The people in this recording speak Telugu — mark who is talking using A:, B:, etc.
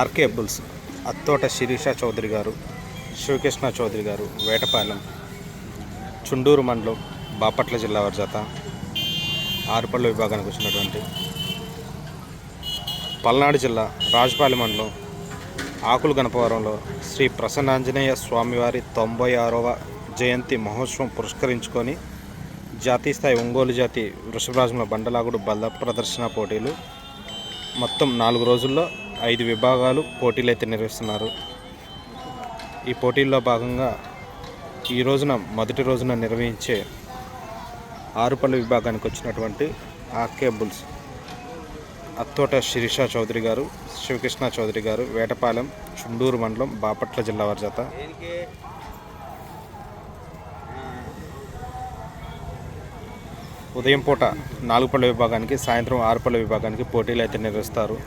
A: ఆర్కే బుల్స్ అత్తోట శిరీష చౌదరి గారు, శివకృష్ణ చౌదరి గారు, వేటపాలెం, చుండూరు మండలం, బాపట్ల జిల్లా వారి జత. ఆరుపళ్ళ విభాగానికి వచ్చినటువంటి పల్నాడు జిల్లా రాజుపాలెం మండలం ఆకులు గణపవరంలో శ్రీ ప్రసన్నాంజనేయ స్వామివారి 96వ జయంతి మహోత్సవం పురస్కరించుకొని జాతీయ స్థాయి ఒంగోలు జాతి వృషభరాజుల బండలాగుడు బల్ల ప్రదర్శన పోటీలు మొత్తం 4 రోజుల్లో 5 విభాగాలు పోటీలు అయితే నిర్వహిస్తున్నారు. ఈ పోటీల్లో భాగంగా ఈ రోజున మొదటి రోజున నిర్వహించే ఆరుపల్లి విభాగానికి వచ్చినటువంటి ఆర్కే బుల్స్ అత్తోట శిరీష చౌదరి గారు, శివకృష్ణ చౌదరి గారు, వేటపాలెం, చుండూరు మండలం, బాపట్ల జిల్లా వారి జత. ఉదయం పూట 4 పళ్ళ విభాగానికి, సాయంత్రం 6 పళ్ళ విభాగానికి పోటీలు అయితే నిర్వహిస్తారు.